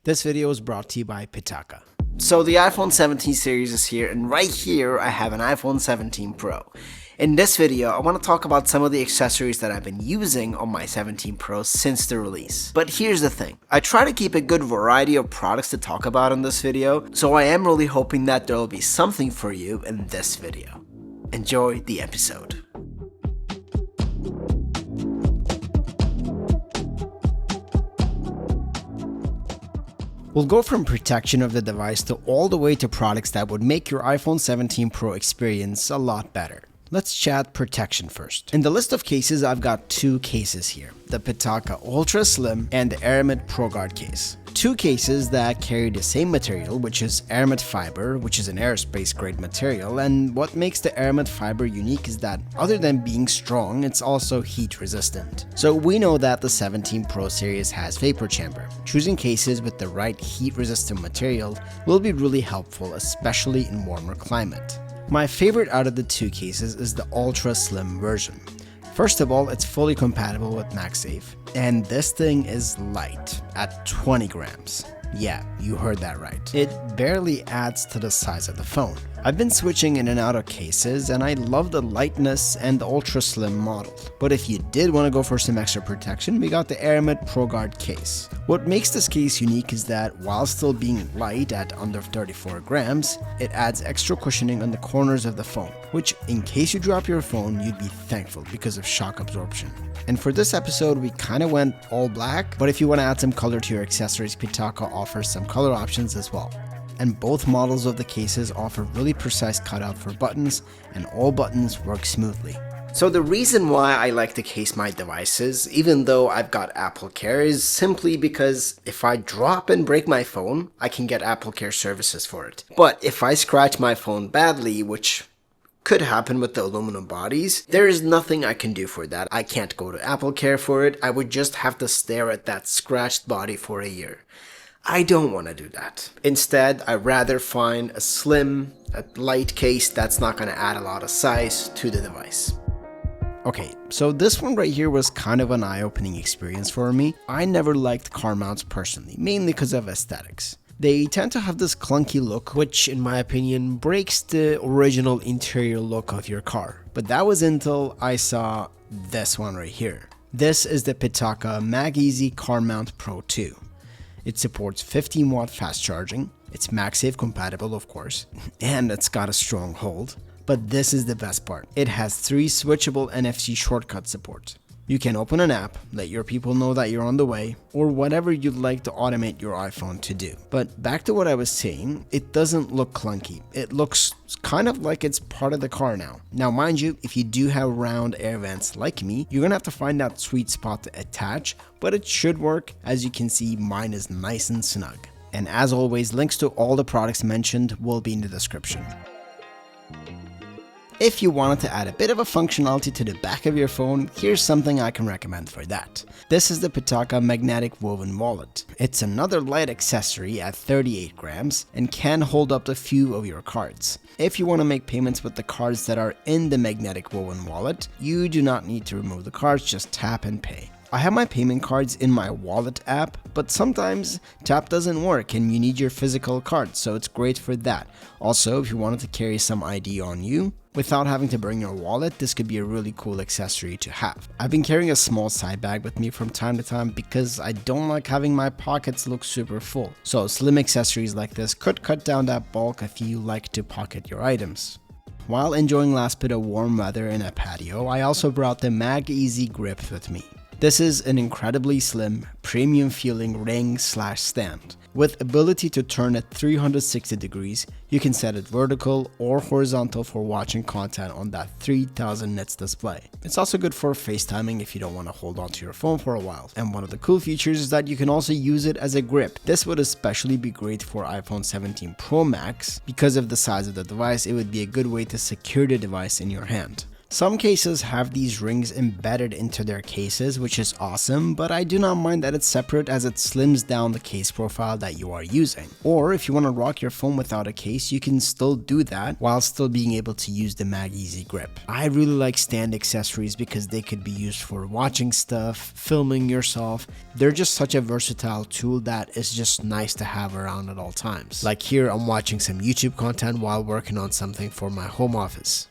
This video is brought to you by Pitaka. So the iPhone 17 series is here, and right here I have an iPhone 17 Pro. In this video, I want to talk about some of the accessories that I've been using on my 17 Pro since the release. But here's the thing, I try to keep a good variety of products to talk about in this video, so I am really hoping that there will be something for you in this video. Enjoy the episode. We'll go from protection of the device to all the way to products that would make your iPhone 17 Pro experience a lot better. Let's chat protection first. In the list of cases, I've got two cases here, the Pitaka Ultra Slim and the Aramid ProGuard case. Two cases that carry the same material, which is Aramid fiber, which is an aerospace grade material, and what makes the Aramid fiber unique is that other than being strong, it's also heat resistant. So we know that the 17 Pro series has vapor chamber. Choosing cases with the right heat resistant material will be really helpful, especially in warmer climate. My favorite out of the two cases is the Ultra Slim version. First of all, it's fully compatible with MagSafe, and this thing is light at 20 grams. Yeah, you heard that right. It barely adds to the size of the phone. I've been switching in and out of cases, and I love the lightness and the Ultra Slim model. But if you did want to go for some extra protection, we got the Aramid ProGuard case. What makes this case unique is that while still being light at under 34 grams, it adds extra cushioning on the corners of the phone, which in case you drop your phone, you'd be thankful because of shock absorption. And for this episode, we kind of went all black, but if you want to add some color to your accessories, Pitaka offers some color options as well. And both models of the cases offer really precise cutout for buttons, and all buttons work smoothly. So the reason why I like to case my devices, even though I've got Apple Care, is simply because if I drop and break my phone, I can get Apple Care services for it. But if I scratch my phone badly, which could happen with the aluminum bodies, there is nothing I can do for that. I can't go to Apple Care for it. I would just have to stare at that scratched body for a year. I don't want to do that. Instead, I'd rather find a slim, a light case that's not going to add a lot of size to the device. Okay, so this one right here was kind of an eye-opening experience for me. I never liked car mounts personally, mainly because of aesthetics. They tend to have this clunky look, which in my opinion breaks the original interior look of your car. But that was until I saw this one right here. This is the Pitaka MagSafe Car Mount Pro 2. It supports 15 watt fast charging, it's MagSafe compatible of course, and it's got a strong hold. But this is the best part, it has 3 switchable NFC shortcut support. You can open an app, let your people know that you're on the way, or whatever you'd like to automate your iPhone to do. But back to what I was saying, it doesn't look clunky. It looks kind of like it's part of the car now. Now mind you, if you do have round air vents like me, you're gonna have to find that sweet spot to attach, but it should work. As you can see, mine is nice and snug. And as always, links to all the products mentioned will be in the description. If you wanted to add a bit of a functionality to the back of your phone, here's something I can recommend for that. This is the Pitaka Magnetic Woven Wallet. It's another light accessory at 38 grams and can hold up to a few of your cards. If you want to make payments with the cards that are in the Magnetic Woven Wallet, you do not need to remove the cards, just tap and pay. I have my payment cards in my wallet app, but sometimes tap doesn't work and you need your physical card, so it's great for that. Also, if you wanted to carry some ID on you, without having to bring your wallet, this could be a really cool accessory to have. I've been carrying a small side bag with me from time to time because I don't like having my pockets look super full. So slim accessories like this could cut down that bulk if you like to pocket your items. While enjoying last bit of warm weather in a patio, I also brought the MagEasy Grip with me. This is an incredibly slim, premium feeling ring/stand. With ability to turn at 360 degrees, you can set it vertical or horizontal for watching content on that 3000 nits display. It's also good for FaceTiming if you don't want to hold onto your phone for a while. And one of the cool features is that you can also use it as a grip. This would especially be great for iPhone 17 Pro Max. Because of the size of the device, it would be a good way to secure the device in your hand. Some cases have these rings embedded into their cases, which is awesome, but I do not mind that it's separate as it slims down the case profile that you are using. Or if you want to rock your phone without a case, you can still do that while still being able to use the MagEasy grip. I really like stand accessories because they could be used for watching stuff, filming yourself. They're just such a versatile tool that is just nice to have around at all times. Like here, I'm watching some YouTube content while working on something for my home office.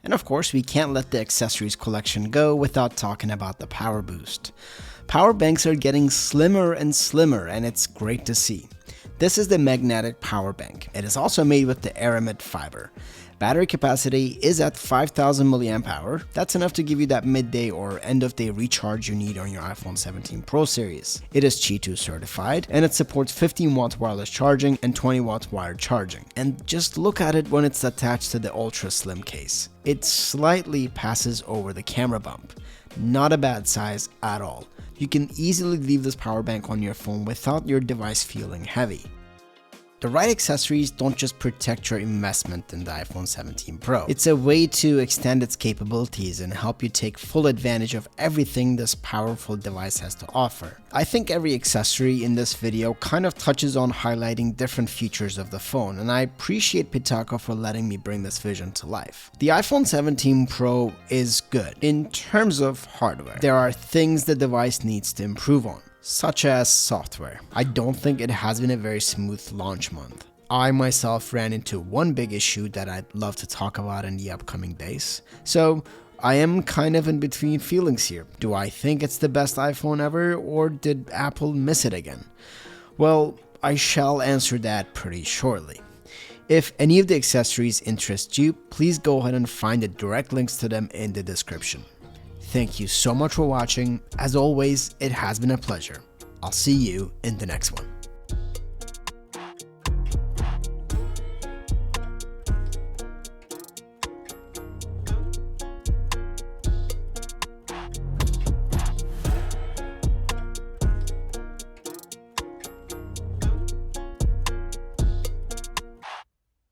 And of course, we can't let the accessories collection go without talking about the power boost. Power banks are getting slimmer and slimmer, and it's great to see. This is the magnetic power bank. It is also made with the aramid fiber. Battery capacity is at 5000 mAh. That's enough to give you that midday or end of day recharge you need on your iPhone 17 Pro series. It is Qi2 certified, and it supports 15 watt wireless charging and 20 watt wired charging. And just look at it when it's attached to the ultra slim case. It slightly passes over the camera bump. Not a bad size at all. You can easily leave this power bank on your phone without your device feeling heavy. The right accessories don't just protect your investment in the iPhone 17 Pro. It's a way to extend its capabilities and help you take full advantage of everything this powerful device has to offer. I think every accessory in this video kind of touches on highlighting different features of the phone, and I appreciate Pitaka for letting me bring this vision to life. The iPhone 17 Pro is good in terms of hardware. There are things the device needs to improve on, such as software. I don't think it has been a very smooth launch month. I myself ran into one big issue that I'd love to talk about in the upcoming days. So I am kind of in between feelings here. Do I think it's the best iPhone ever, or did Apple miss it again? Well, I shall answer that pretty shortly. If any of the accessories interest you, please go ahead and find the direct links to them in the description. Thank you so much for watching. As always, it has been a pleasure. I'll see you in the next one.